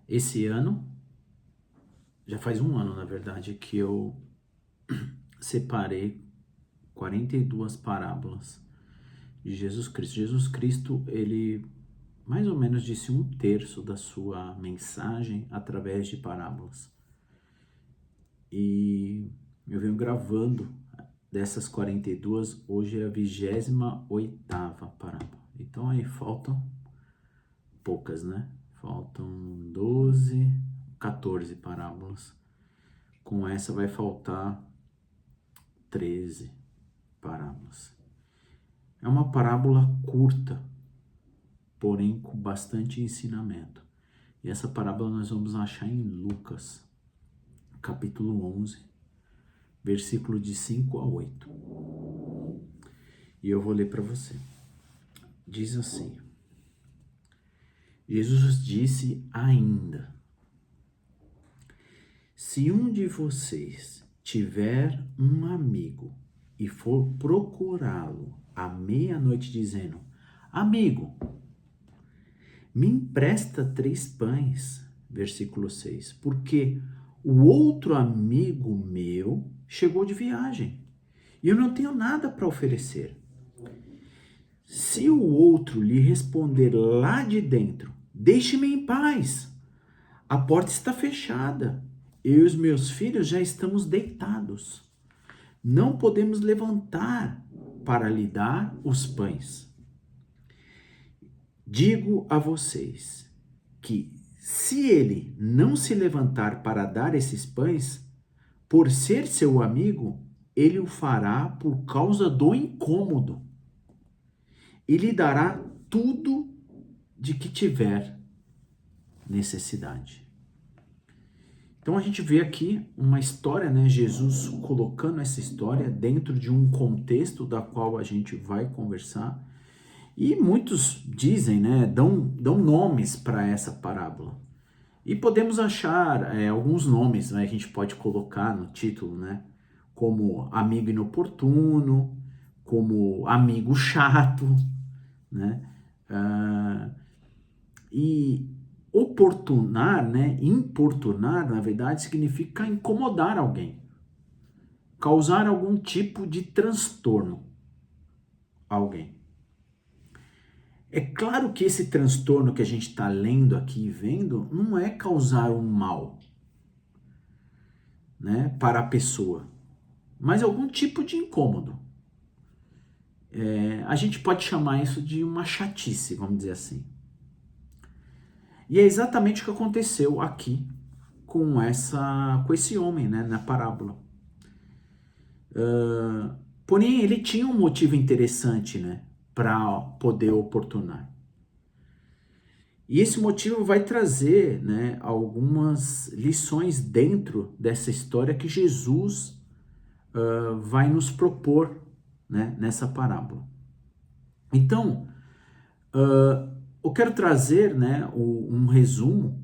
Esse ano, já faz um ano, na verdade, que eu separei 42 parábolas de Jesus Cristo. Jesus Cristo, ele mais ou menos disse 1/3 da sua mensagem através de parábolas. E eu venho gravando dessas 42, hoje é a 28ª parábola. Então aí faltam poucas, né? Faltam 12, 14 parábolas. Com essa vai faltar 13 parábolas. É uma parábola curta, porém com bastante ensinamento. E essa parábola nós vamos achar em Lucas, capítulo 11, versículo de 5 a 8. E eu vou ler para você. Diz assim: Jesus disse ainda: se um de vocês tiver um amigo e for procurá-lo à meia-noite dizendo: amigo, me empresta 3 pães, versículo 6, porque o outro amigo meu chegou de viagem e eu não tenho nada para oferecer. Se o outro lhe responder lá de dentro: deixe-me em paz, a porta está fechada, eu e os meus filhos já estamos deitados, não podemos levantar para lhe dar os pães. Digo a vocês que, se ele não se levantar para dar esses pães, por ser seu amigo, ele o fará por causa do incômodo e lhe dará tudo de que tiver necessidade. Então a gente vê aqui uma história, né? Jesus colocando essa história dentro de um contexto da qual a gente vai conversar. E muitos dizem, né? Dão nomes para essa parábola. E podemos achar alguns nomes, né? A gente pode colocar no título, né? Como amigo inoportuno, como amigo chato, né? E oportunar, né? Importunar, na verdade, significa incomodar alguém, causar algum tipo de transtorno a alguém. É claro que esse transtorno que a gente está lendo aqui e vendo não é causar um mal, né, para a pessoa, mas algum tipo de incômodo. A gente pode chamar isso de uma chatice, vamos dizer assim. E é exatamente o que aconteceu aqui com esse homem, né, na parábola. Porém, ele tinha um motivo interessante, né, para poder oportunar. E esse motivo vai trazer, né, algumas lições dentro dessa história que Jesus vai nos propor, né, nessa parábola. Então, eu quero trazer, né, um resumo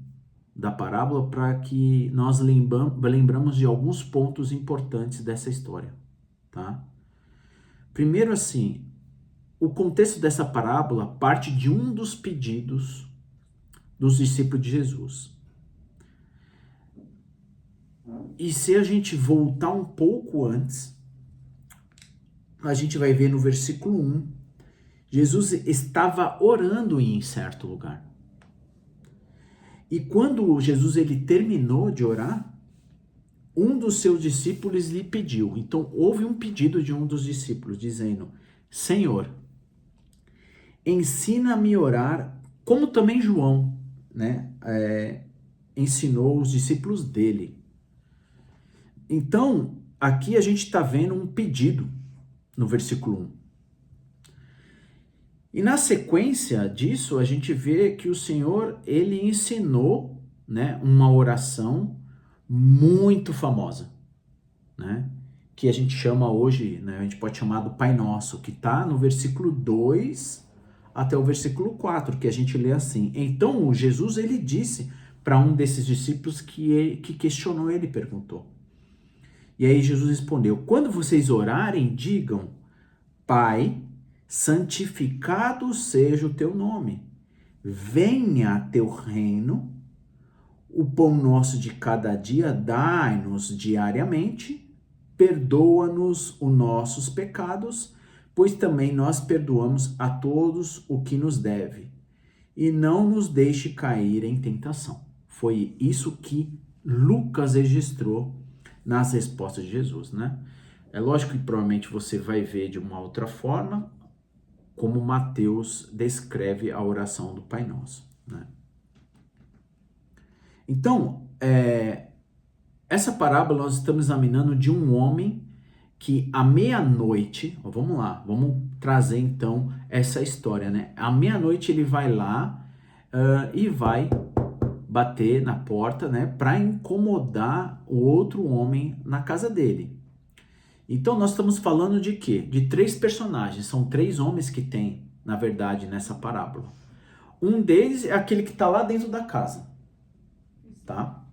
da parábola para que nós lembramos de alguns pontos importantes dessa história, tá? Primeiro, assim, o contexto dessa parábola parte de um dos pedidos dos discípulos de Jesus. E se a gente voltar um pouco antes, a gente vai ver no versículo 1, Jesus estava orando em certo lugar. E quando Jesus ele terminou de orar, um dos seus discípulos lhe pediu. Então houve um pedido de um dos discípulos dizendo: Senhor, ensina-me a orar, como também João, né, ensinou os discípulos dele. Então, aqui a gente está vendo um pedido no versículo 1. E na sequência disso, a gente vê que o Senhor, ele ensinou, né, uma oração muito famosa, né, que a gente chama hoje, né, a gente pode chamar do Pai Nosso, que está no versículo 2 até o versículo 4, que a gente lê assim: então Jesus, ele disse para um desses discípulos que questionou ele, perguntou. E aí Jesus respondeu: quando vocês orarem, digam: Pai, santificado seja o teu nome, venha teu reino, o pão nosso de cada dia dai-nos diariamente, perdoa-nos os nossos pecados, pois também nós perdoamos a todos o que nos deve, e não nos deixe cair em tentação. Foi isso que Lucas registrou nas respostas de Jesus, né? É lógico que provavelmente você vai ver de uma outra forma como Mateus descreve a oração do Pai Nosso, né? Então, essa parábola nós estamos examinando de um homem que à meia-noite, vamos lá, vamos trazer então essa história, né? À meia-noite ele vai lá e vai bater na porta, né, para incomodar o outro homem na casa dele. Então nós estamos falando de quê? De 3 personagens, são 3 homens que tem, na verdade, nessa parábola. Um deles é aquele que está lá dentro da casa, tá?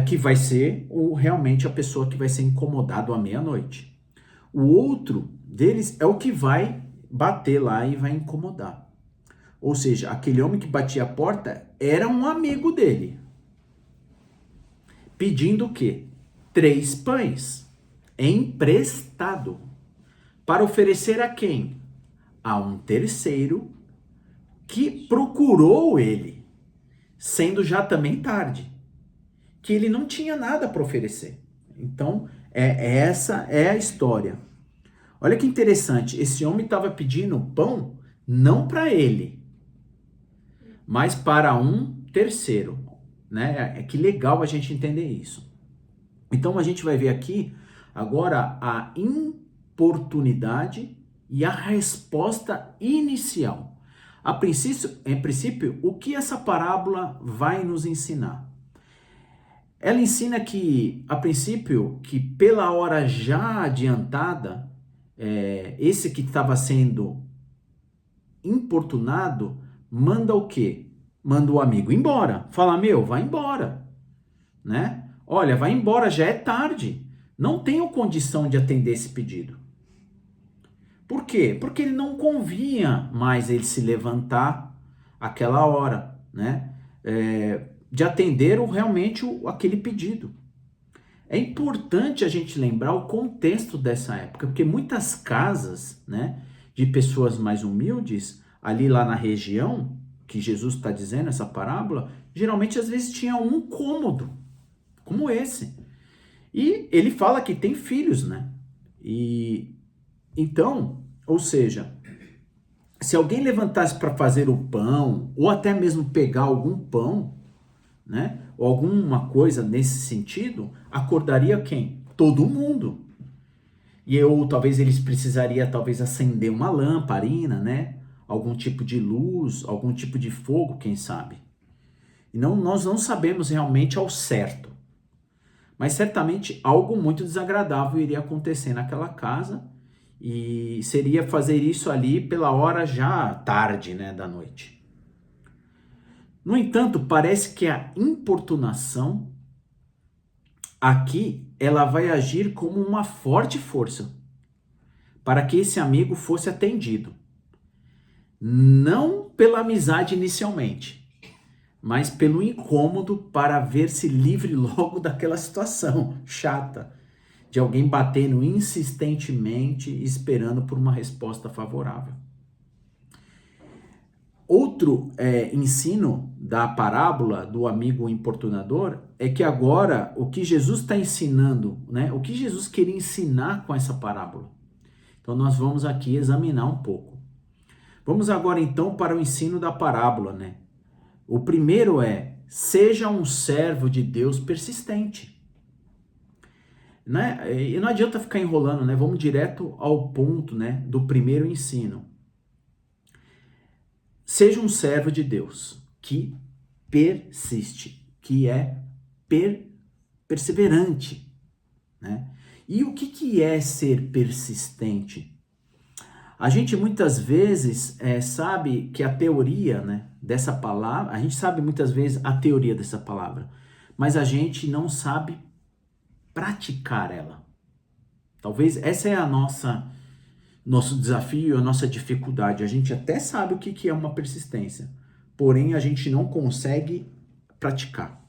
Que vai ser realmente a pessoa que vai ser incomodado à meia-noite. O outro deles é o que vai bater lá e vai incomodar. Ou seja, aquele homem que batia a porta era um amigo dele. Pedindo o quê? 3 pães emprestado. Para oferecer a quem? A um terceiro que procurou ele, sendo já também tarde. Que ele não tinha nada para oferecer. Então, essa é a história. Olha que interessante, esse homem estava pedindo pão não para ele, mas para um terceiro, né? Que legal a gente entender isso. Então a gente vai ver aqui agora a importunidade e a resposta inicial. Em princípio, o que essa parábola vai nos ensinar? Ela ensina que, a princípio, que pela hora já adiantada, esse que estava sendo importunado, manda o quê? Manda o amigo embora. Fala, vai embora, né? Olha, vai embora, já é tarde. Não tenho condição de atender esse pedido. Por quê? Porque ele não convinha mais ele se levantar aquela hora, né? De atender realmente aquele pedido. É importante a gente lembrar o contexto dessa época, porque muitas casas, né, de pessoas mais humildes, ali lá na região, que Jesus está dizendo, essa parábola, geralmente às vezes tinha um cômodo, como esse. E ele fala que tem filhos, né? E então, ou seja, se alguém levantasse para fazer o pão, ou até mesmo pegar algum pão, né? Ou alguma coisa nesse sentido, acordaria quem? Todo mundo. Ou talvez eles precisariam acender uma lamparina, né? Algum tipo de luz, algum tipo de fogo, quem sabe. E nós não sabemos realmente ao certo. Mas certamente algo muito desagradável iria acontecer naquela casa e seria fazer isso ali pela hora já tarde, né, da noite. No entanto, parece que a importunação aqui ela vai agir como uma forte força para que esse amigo fosse atendido. Não pela amizade inicialmente, mas pelo incômodo para ver-se livre logo daquela situação chata de alguém batendo insistentemente esperando por uma resposta favorável. Outro ensino da parábola do amigo importunador é que agora o que Jesus está ensinando, né? O que Jesus queria ensinar com essa parábola. Então nós vamos aqui examinar um pouco. Vamos agora então para o ensino da parábola, né? O primeiro seja um servo de Deus persistente. Né? E não adianta ficar enrolando, né? Vamos direto ao ponto, né, do primeiro ensino. Seja um servo de Deus que persiste, que é perseverante, né? E o que é ser persistente? A gente muitas vezes sabe que a teoria, né, dessa palavra, a gente sabe muitas vezes a teoria dessa palavra, mas a gente não sabe praticar ela. Talvez essa é nosso desafio, a nossa dificuldade. A gente até sabe o que é uma persistência, porém a gente não consegue praticar.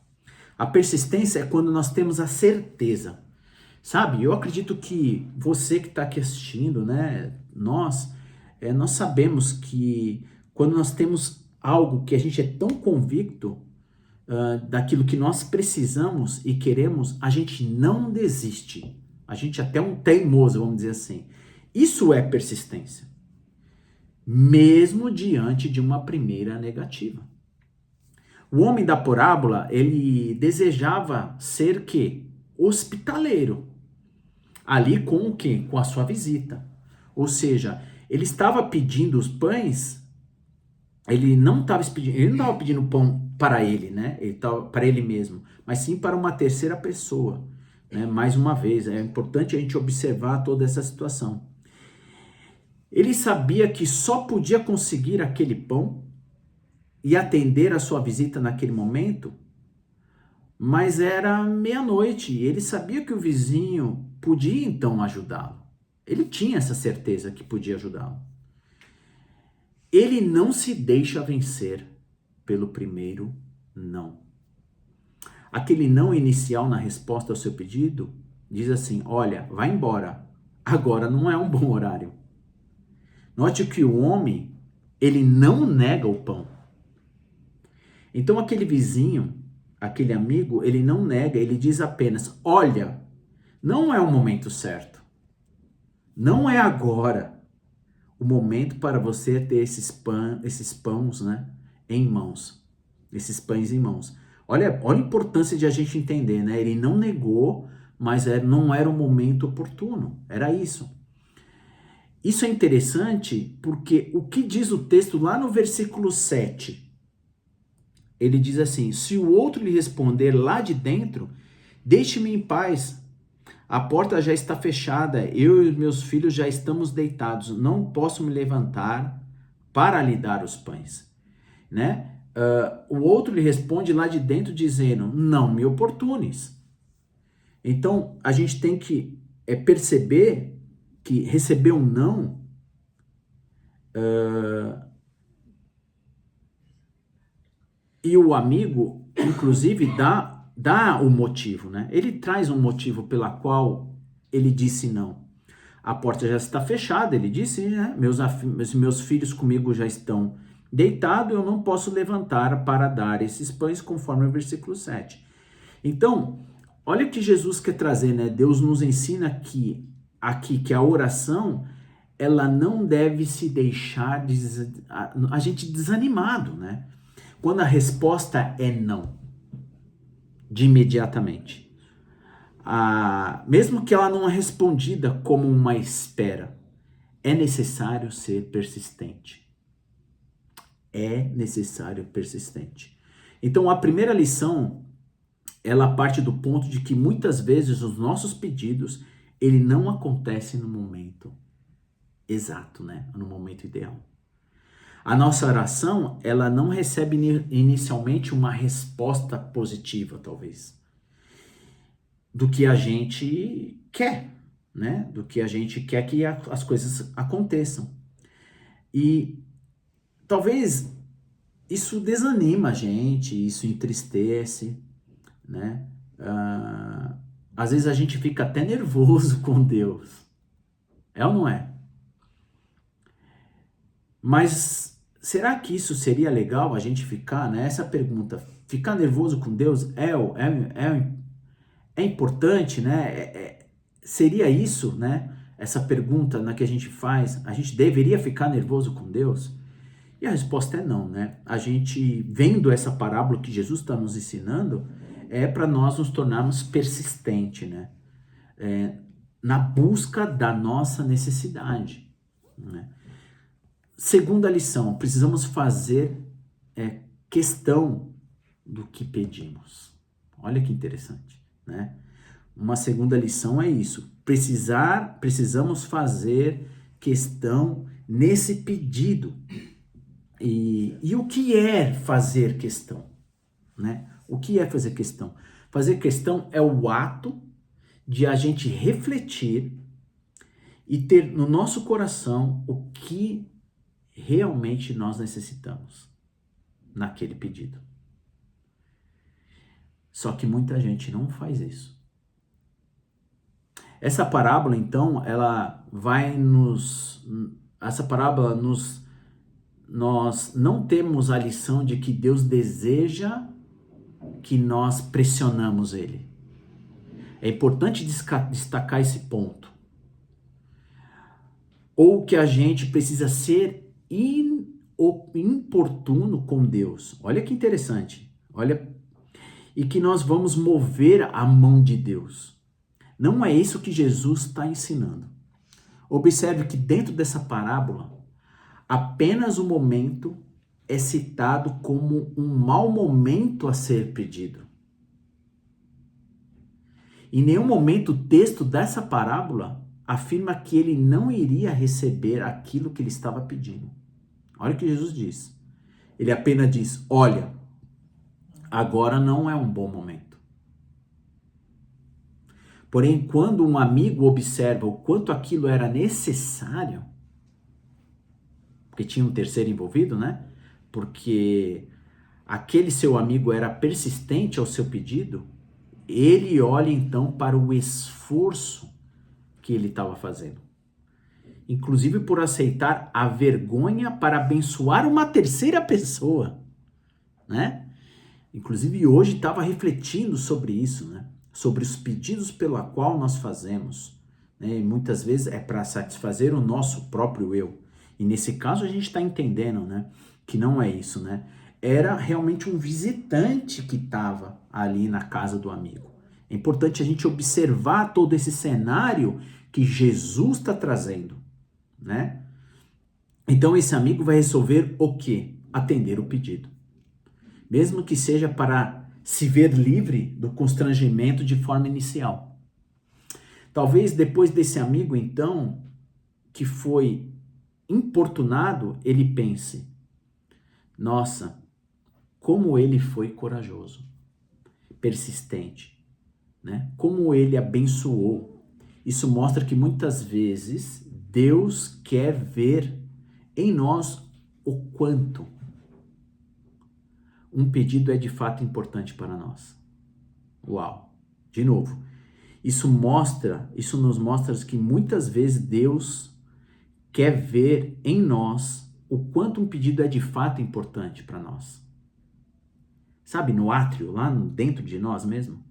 A persistência é quando nós temos a certeza. Sabe, eu acredito que você que está aqui assistindo, né, nós sabemos que quando nós temos algo que a gente é tão convicto daquilo que nós precisamos e queremos, a gente não desiste. A gente até é um teimoso, vamos dizer assim. Isso é persistência, mesmo diante de uma primeira negativa. O homem da parábola, ele desejava ser que hospitaleiro. Ali com o quê? Com a sua visita. Ou seja, ele estava pedindo os pães, ele não estava pedindo pão para ele, né? Ele estava para ele mesmo, mas sim para uma terceira pessoa, né? Mais uma vez, é importante a gente observar toda essa situação. Ele sabia que só podia conseguir aquele pão e atender a sua visita naquele momento, mas era meia-noite e ele sabia que o vizinho podia então ajudá-lo. Ele tinha essa certeza que podia ajudá-lo. Ele não se deixa vencer pelo primeiro não. Aquele não inicial na resposta ao seu pedido diz assim: olha, vai embora, agora não é um bom horário. Note que o homem, ele não nega o pão. Então aquele vizinho, aquele amigo, ele não nega, ele diz apenas: olha, não é o momento certo. Não é agora o momento para você ter esses pães, né, em mãos. Esses pães em mãos. Olha a importância de a gente entender, né? Ele não negou, mas não era o momento oportuno. Era isso. Isso é interessante porque o que diz o texto lá no versículo 7? Ele diz assim: se o outro lhe responder lá de dentro, deixe-me em paz. A porta já está fechada, eu e meus filhos já estamos deitados, não posso me levantar para lhe dar os pães, né? O outro lhe responde lá de dentro dizendo: não me oportunes. Então a gente tem que perceber que receber um não e o amigo, inclusive, dá o motivo, né? Ele traz um motivo pela qual ele disse não. A porta já está fechada, ele disse, né? Meus filhos comigo já estão deitados, eu não posso levantar para dar esses pães, conforme o versículo 7. Então, olha o que Jesus quer trazer, né? Deus nos ensina aqui que a oração, ela não deve se deixar a gente desanimado, né? Quando a resposta é não, de imediatamente. Mesmo que ela não é respondida como uma espera, é necessário ser persistente. É necessário persistente. Então, a primeira lição, ela parte do ponto de que muitas vezes os nossos pedidos, ele não acontece no momento exato, né? No momento ideal. A nossa oração, ela não recebe inicialmente uma resposta positiva, talvez, do que a gente quer, né? Do que a gente quer que as coisas aconteçam. E talvez isso desanima a gente, isso entristece, né? Às vezes a gente fica até nervoso com Deus. É ou não é? Mas será que isso seria legal a gente ficar, né? Essa pergunta, ficar nervoso com Deus é importante, né? Seria isso, né? Essa pergunta que a gente faz, a gente deveria ficar nervoso com Deus? E a resposta é não, né? A gente, vendo essa parábola que Jesus está nos ensinando, é para nós nos tornarmos persistentes, né? Na busca da nossa necessidade, né? Segunda lição, precisamos fazer questão do que pedimos. Olha que interessante, né? Uma segunda lição é isso. Precisamos fazer questão nesse pedido. E o que é fazer questão, né? O que é fazer questão? Fazer questão é o ato de a gente refletir e ter no nosso coração o que realmente nós necessitamos naquele pedido. Só que muita gente não faz isso. Essa parábola, então, nós não temos a lição de que Deus deseja que nós pressionamos Ele. É importante destacar esse ponto. Ou que a gente precisa ser importuno com Deus. Olha que interessante. Olha, e que nós vamos mover a mão de Deus. Não é isso que Jesus está ensinando. Observe que dentro dessa parábola, apenas o momento é citado como um mau momento a ser pedido. Em nenhum momento o texto dessa parábola afirma que ele não iria receber aquilo que ele estava pedindo. Olha o que Jesus diz. Ele apenas diz, olha, agora não é um bom momento. Porém, quando um amigo observa o quanto aquilo era necessário, porque tinha um terceiro envolvido, né? Porque aquele seu amigo era persistente ao seu pedido, ele olha então para o esforço que ele estava fazendo. Inclusive por aceitar a vergonha para abençoar uma terceira pessoa, né? Inclusive hoje estava refletindo sobre isso, né? Sobre os pedidos pela qual nós fazemos, né? E muitas vezes é para satisfazer o nosso próprio eu. E nesse caso a gente está entendendo, né? Que não é isso, né? Era realmente um visitante que estava ali na casa do amigo. É importante a gente observar todo esse cenário que Jesus está trazendo, né? Então esse amigo vai resolver o quê? Atender o pedido. Mesmo que seja para se ver livre do constrangimento de forma inicial. Talvez depois desse amigo, então, que foi importunado, ele pense, nossa, como ele foi corajoso, persistente, né? Como ele abençoou. Isso mostra que muitas vezes Deus quer ver em nós o quanto um pedido é de fato importante para nós. Uau! De novo, isso nos mostra que muitas vezes Deus quer ver em nós o quanto um pedido é de fato importante para nós. Sabe, no átrio, lá dentro de nós mesmo?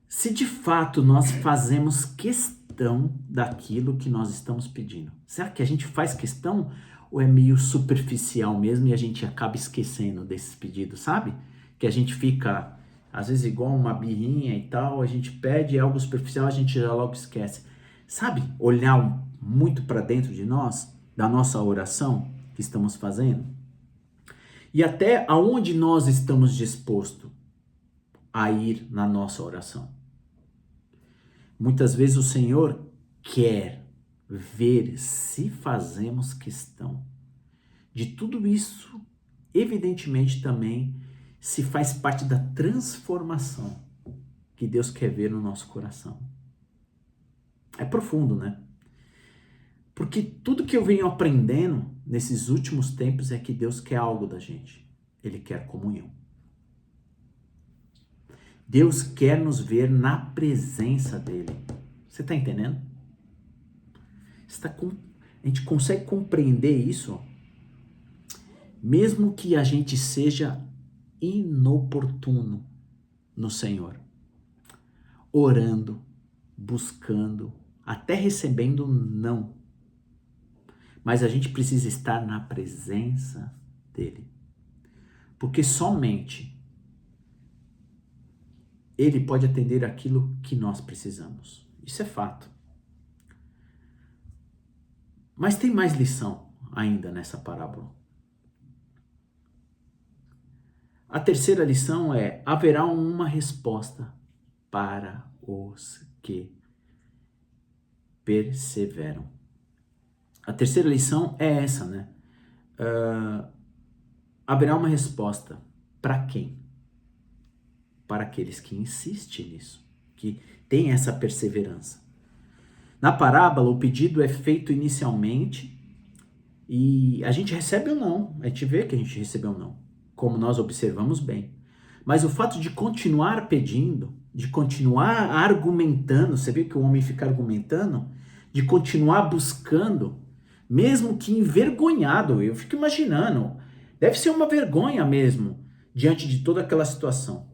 Se de fato nós fazemos questão daquilo que nós estamos pedindo. Será que a gente faz questão ou é meio superficial mesmo e a gente acaba esquecendo desses pedidos, sabe? Que a gente fica, às vezes, igual uma birrinha e tal, a gente pede algo superficial, a gente já logo esquece. Sabe, olhar muito para dentro de nós, da nossa oração que estamos fazendo, e até aonde nós estamos dispostos a ir na nossa oração. Muitas vezes o Senhor quer ver se fazemos questão de tudo isso, evidentemente também se faz parte da transformação que Deus quer ver no nosso coração. É profundo, né? Porque tudo que eu venho aprendendo nesses últimos tempos é que Deus quer algo da gente. Ele quer comunhão. Deus quer nos ver na presença dele. Você está entendendo? A gente consegue compreender isso? Mesmo que a gente seja inoportuno no Senhor, orando, buscando, até recebendo não. Mas a gente precisa estar na presença dele. Porque somente ele pode atender aquilo que nós precisamos. Isso é fato. Mas tem mais lição ainda nessa parábola. A terceira lição é: haverá uma resposta para os que perseveram. A terceira lição é essa, né? Haverá uma resposta. Para quem? Para aqueles que insistem nisso, que têm essa perseverança. Na parábola, o pedido é feito inicialmente e a gente recebe ou não. A gente vê que a gente recebeu ou não, como nós observamos bem. Mas o fato de continuar pedindo, de continuar argumentando, você vê que o homem fica argumentando, de continuar buscando, mesmo que envergonhado, eu fico imaginando, deve ser uma vergonha mesmo, diante de toda aquela situação.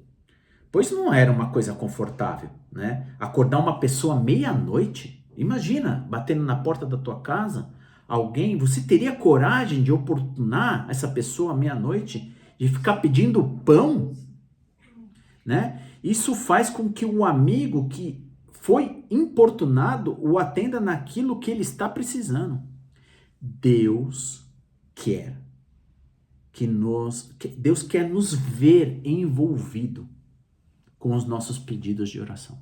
Pois não era uma coisa confortável, né? Acordar uma pessoa meia-noite, imagina, batendo na porta da tua casa, alguém, você teria coragem de oportunar essa pessoa meia-noite, de ficar pedindo pão, né? Isso faz com que o amigo que foi importunado o atenda naquilo que ele está precisando. Deus quer Deus quer nos ver envolvido com os nossos pedidos de oração.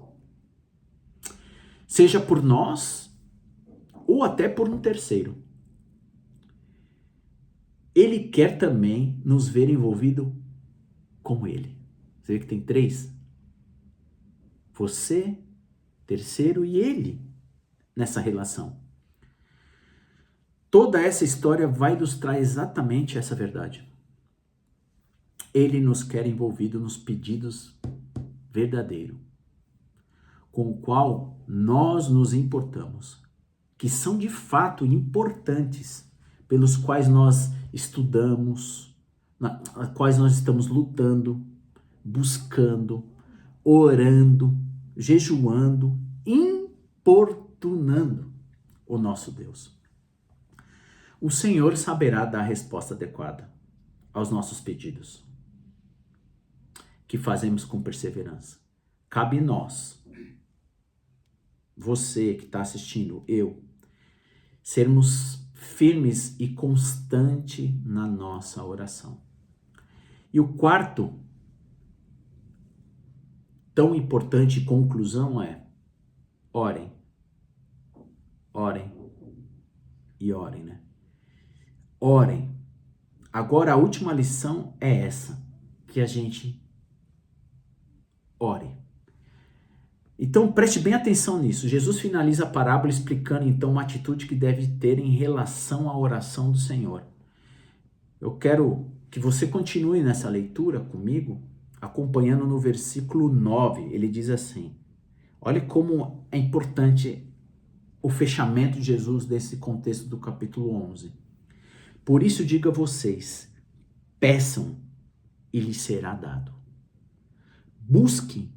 Seja por nós ou até por um terceiro. Ele quer também nos ver envolvido com ele. Você vê que tem três? Você, terceiro e ele nessa relação. Toda essa história vai ilustrar exatamente essa verdade. Ele nos quer envolvido nos pedidos verdadeiros, com o qual nós nos importamos, que são de fato importantes, pelos quais nós estudamos, quais nós estamos lutando, buscando, orando, jejuando, importunando o nosso Deus. O Senhor saberá dar a resposta adequada aos nossos pedidos, que fazemos com perseverança. Cabe a nós, você que está assistindo, eu, sermos firmes e constantes na nossa oração. E o quarto, tão importante conclusão é: orem, orem e orem, né? Orem. Agora a última lição é essa, que a gente ore. Então preste bem atenção nisso. Jesus finaliza a parábola explicando então uma atitude que deve ter em relação à oração do Senhor. Eu quero que você continue nessa leitura comigo, acompanhando no versículo 9. Ele diz assim: olha como é importante o fechamento de Jesus desse contexto do capítulo 11. Por isso digo a vocês, peçam e lhes será dado. Busquem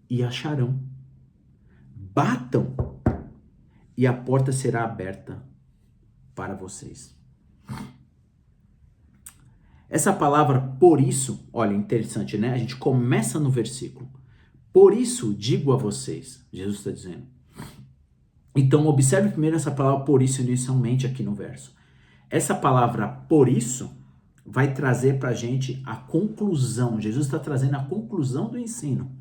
e acharão. Batam e a porta será aberta para vocês. Essa palavra por isso, olha, interessante, né? A gente começa no versículo. Por isso digo a vocês, Jesus está dizendo. Então observe primeiro essa palavra por isso inicialmente aqui no verso. Essa palavra por isso vai trazer para a gente a conclusão. Jesus está trazendo a conclusão do ensino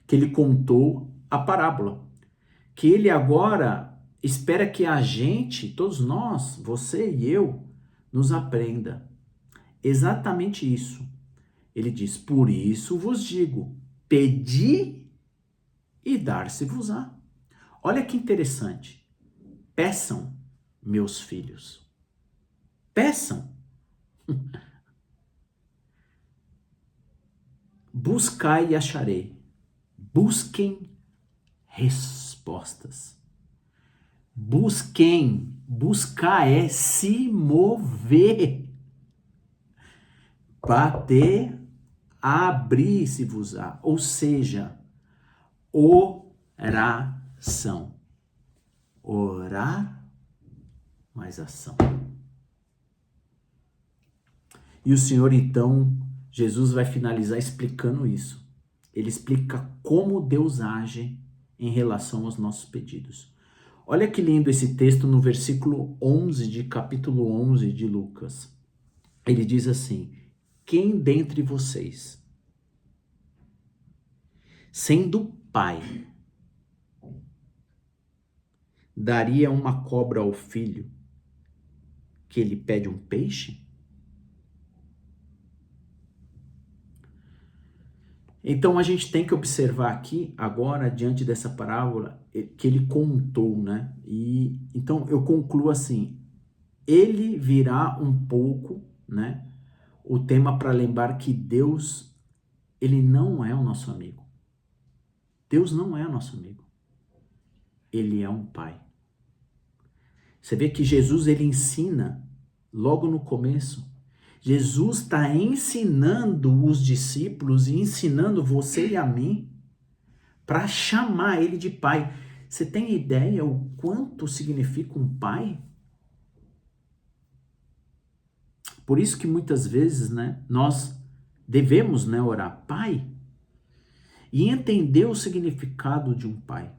que ele contou a parábola. Que ele agora espera que a gente, todos nós, você e eu, nos aprenda. Exatamente isso. Ele diz, por isso vos digo, pedi e dar-se-vos-á. Olha que interessante. Peçam, meus filhos. Peçam. Buscai e acharei. Busquem respostas. Busquem. Buscar é se mover. Bater, abrir-se-vos-á. Ou seja, oração. Orar mais ação. E o Senhor, então, Jesus vai finalizar explicando isso. Ele explica como Deus age em relação aos nossos pedidos. Olha que lindo esse texto no versículo 11 de capítulo 11 de Lucas. Ele diz assim, quem dentre vocês, sendo pai, daria uma cobra ao filho que ele pede um peixe? Então a gente tem que observar aqui, agora, diante dessa parábola, que ele contou, né? E então eu concluo assim, ele virá um pouco, né? O tema para lembrar que Deus ele não é o nosso amigo. Deus não é o nosso amigo. Ele é um pai. Você vê que Jesus, ele ensina logo no começo. Jesus está ensinando os discípulos e ensinando você e a mim para chamar ele de pai. Você tem ideia o quanto significa um pai? Por isso que muitas vezes, né, nós devemos, né, orar, pai, e entender o significado de um pai.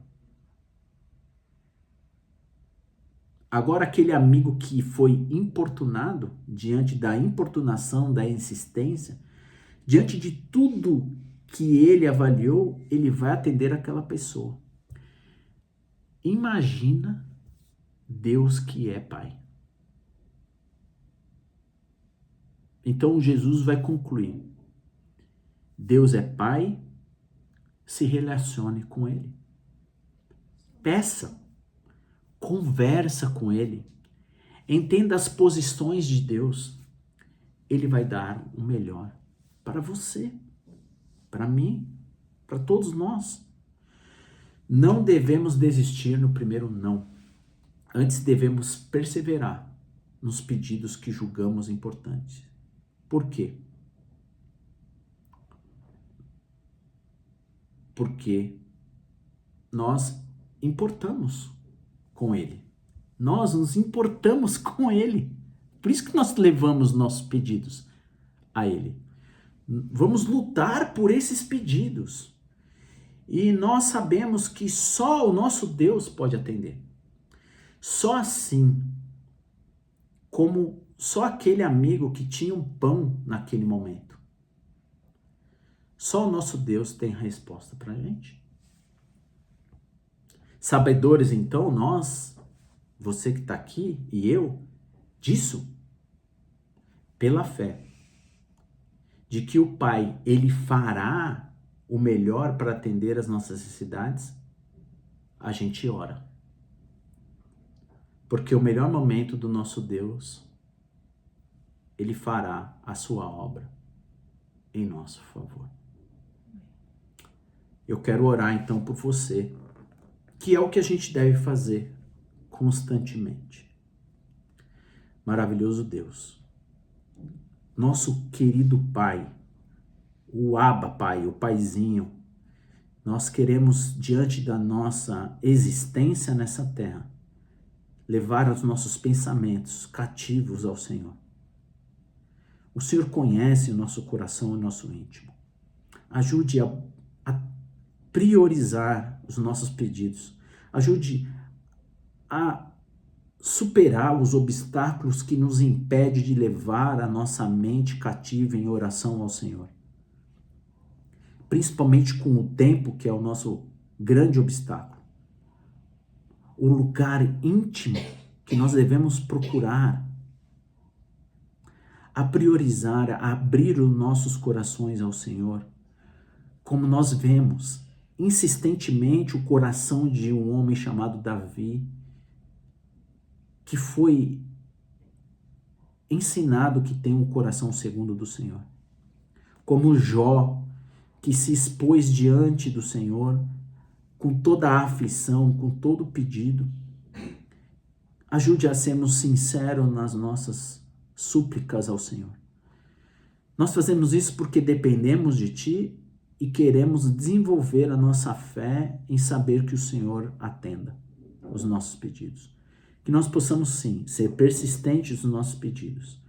Agora, aquele amigo que foi importunado, diante da importunação, da insistência, diante de tudo que ele avaliou, ele vai atender aquela pessoa. Imagina Deus que é pai. Então Jesus vai concluir: Deus é pai, se relacione com ele. Peça, conversa com ele, entenda as posições de Deus. Ele vai dar o melhor para você, para mim, para todos nós. Não devemos desistir no primeiro não. Antes devemos perseverar nos pedidos que julgamos importantes. Por quê? Porque nós importamos com ele. Nós nos importamos com ele. Por isso que nós levamos nossos pedidos a ele. Vamos lutar por esses pedidos. E nós sabemos que só o nosso Deus pode atender. Só assim, como só aquele amigo que tinha um pão naquele momento. Só o nosso Deus tem a resposta para a gente. Sabedores, então, nós, você que está aqui e eu, disso, pela fé, de que o Pai, ele fará o melhor para atender as nossas necessidades, a gente ora. Porque o melhor momento do nosso Deus, ele fará a sua obra em nosso favor. Eu quero orar então por você, que é o que a gente deve fazer constantemente. Maravilhoso Deus, nosso querido Pai, o Abba Pai, o Paizinho, nós queremos, diante da nossa existência nessa terra, levar os nossos pensamentos cativos ao Senhor. O Senhor conhece o nosso coração e o nosso íntimo. Ajude a priorizar os nossos pedidos. Ajude a superar os obstáculos que nos impedem de levar a nossa mente cativa em oração ao Senhor. Principalmente com o tempo, que é o nosso grande obstáculo. O lugar íntimo que nós devemos procurar. A priorizar, a abrir os nossos corações ao Senhor. Como nós vemos insistentemente o coração de um homem chamado Davi, que foi ensinado que tem um coração segundo do Senhor. Como Jó, que se expôs diante do Senhor com toda a aflição, com todo o pedido. Ajude a sermos sinceros nas nossas súplicas ao Senhor. Nós fazemos isso porque dependemos de Ti e queremos desenvolver a nossa fé em saber que o Senhor atenda os nossos pedidos. Que nós possamos, sim, ser persistentes nos nossos pedidos.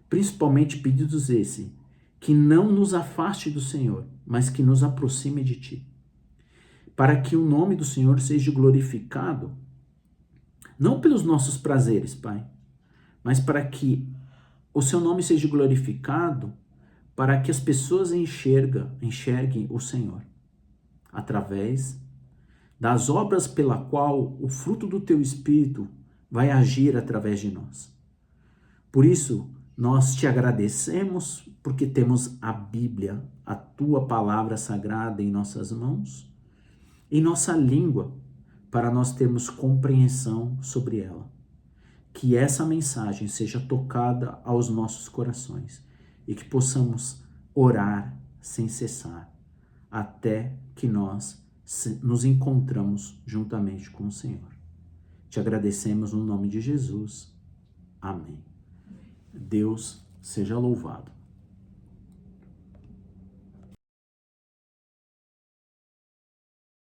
Principalmente pedidos esse, que não nos afaste do Senhor, mas que nos aproxime de Ti. Para que o nome do Senhor seja glorificado, não pelos nossos prazeres, Pai, mas para que o Seu nome seja glorificado, para que as pessoas enxerguem o Senhor, através das obras pela qual o fruto do Teu Espírito vai agir através de nós. Por isso, nós Te agradecemos porque temos a Bíblia, a Tua palavra sagrada em nossas mãos, em nossa língua, para nós termos compreensão sobre ela. Que essa mensagem seja tocada aos nossos corações e que possamos orar sem cessar, até que nós nos encontramos juntamente com o Senhor. Te agradecemos no nome de Jesus. Amém. Deus seja louvado.